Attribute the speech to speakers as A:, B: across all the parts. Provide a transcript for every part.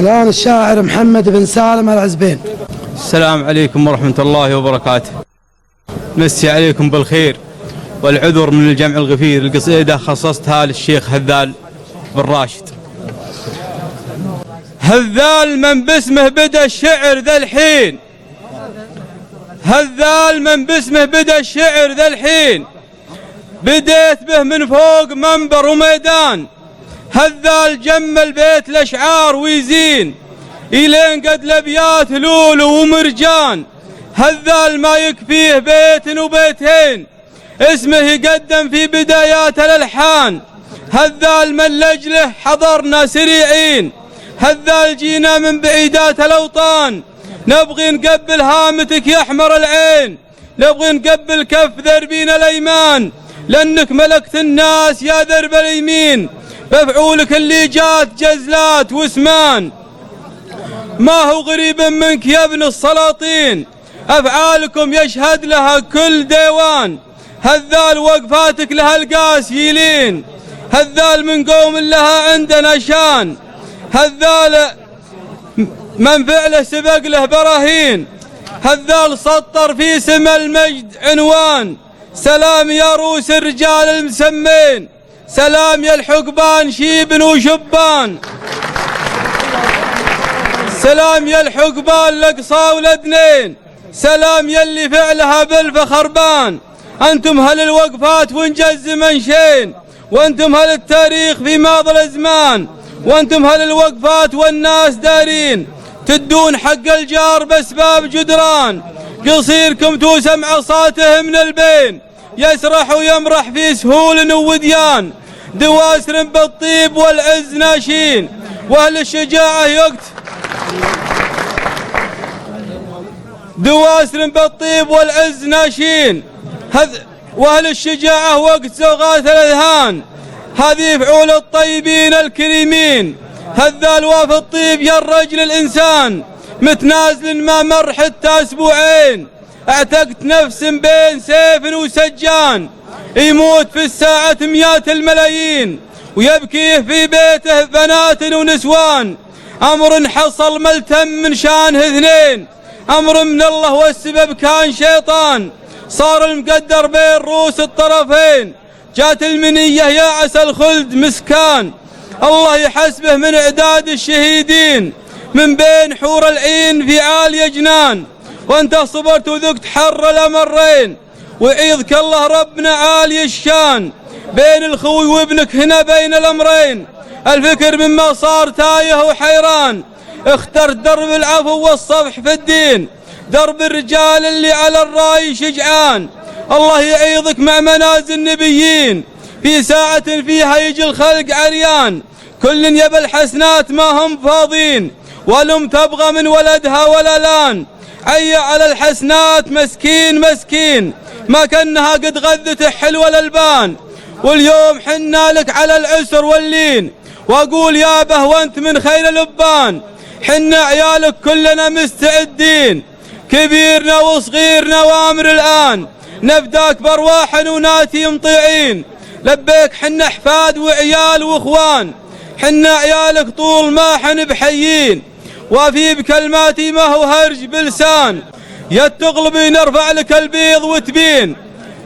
A: الآن الشاعر محمد بن سالم العزبين.
B: السلام عليكم ورحمة الله وبركاته. مسي عليكم بالخير والعذر من الجمع الغفير. القصيدة خصصتها للشيخ هذال بن راشد. هذال من باسمه بدا الشعر ذا الحين، هذال من باسمه بدا الشعر ذا الحين، بديت به من فوق منبر وميدان. هذال جمل بيت الأشعار ويزين، إلين قد الأبيات لولو ومرجان. هذال ما يكفيه بيت وبيتين، اسمه يقدم في بدايات الألحان. هذال من لجله حضرنا سريعين، هذال جينا من بعيدات الأوطان. نبغي نقبل هامتك يا أحمر العين، نبغي نقبل كف ذربين الأيمان، لأنك ملكت الناس يا ذرب اليمين. بفعولك اللي جات جزلات واسمان، ما هو غريب منك يا ابن السلاطين، أفعالكم يشهد لها كل ديوان. هذال وقفاتك لها القاسيلين، هذال من قوم لها عندنا شان. هذال من فعله سبق له براهين، هذال سطر في سما المجد عنوان. سلام يا روس الرجال المسمين، سلام يا الحقبان شيب وشبان، سلام يا الحقبان لقصا ولدنين، سلام يلي فعلها بالفخر بان. أنتم هل الوقفات وانجز منشين، وانتم هل التاريخ في ماضي الازمان، وانتم هل الوقفات والناس دارين، تدون حق الجار باسباب جدران. قصيركم توسم عصاته من البين، يسرح ويمرح في سهول ووديان. دواسر بالطيب والعز ناشين، واهل الشجاعة دواسر بالطيب والعز ناشين، واهل الشجاعة وقت زوغات الاذهان. هذه فعول الطيبين الكريمين، هذال وافي الطيب يا الرجل الانسان. متنازل ما مر حتى اسبوعين، اعتقت نفس بين سيف وسجان. يموت في الساعة مئات الملايين، ويبكيه في بيته بنات ونسوان. امر حصل ملتم من شانه اثنين، امر من الله والسبب كان شيطان. صار المقدر بين رؤوس الطرفين، جات المنية يا عسى الخلد مسكان. الله يحسبه من اعداد الشهيدين، من بين حور العين في عالي جنان. وانت صبرت وذقت حر الامرين، وعيذك الله ربنا عالي الشان. بين الخوي وابنك هنا بين الامرين، الفكر مما صار تايه وحيران. اخترت درب العفو والصفح في الدين، درب الرجال اللي على الراي شجعان. الله يعيذك مع منازل النبيين، في ساعة فيها يجي الخلق عريان. كل يبى الحسنات ما هم فاضين، ولم تبغى من ولدها ولا لان. عيا على الحسنات مسكين مسكين، ما كانها قد غذت حلوة الألبان. واليوم حنا لك على العسر واللين، واقول يابه وانت من خير الأبان. حنا عيالك كلنا مستعدين، كبيرنا وصغيرنا وامر الآن. نفداك بارواح وناتي مطيعين، لبيك حنا احفاد وعيال واخوان. حنا عيالك طول ما حن بحيين، وفي بكلماتي ما هو هرج بلسان. يا تغلبي نرفع لك البيض وتبين،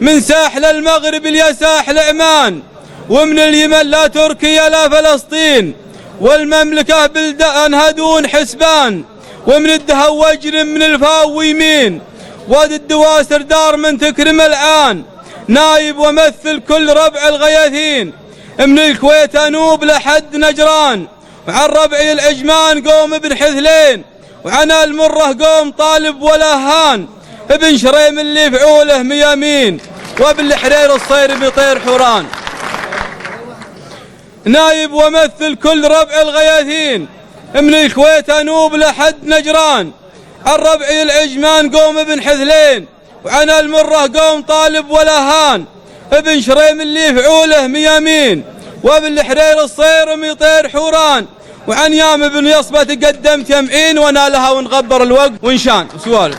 B: من ساحل المغرب يا ساحل عمان، ومن اليمن لا تركيا لا فلسطين، والمملكة بلدان هدون حسبان. ومن الدهو وجر من الفاو ويمين، واد الدواسر دار من تكرم العان. نايب ومثل كل ربع الغياثين، من الكويت انوب لحد نجران. وعن ربعي العجمان قوم ابن حثلين، وعن المره قوم طالب ولهان. ابن شريم اللي فعوله ميامين، وابن الحرير الصير بيطير حوران. نايب ومثل كل ربع الغياثين، من الكويت انوب لحد نجران. عن ربعي العجمان قوم ابن حثلين، وعن المره قوم طالب ولهان. ابن شريم اللي فعوله ميامين، وابن الحرير الصير ميطير حوران. وعن يام ابن يصبة قدمت يمعين، ونالها ونغبر الوقت ونشان سوالف.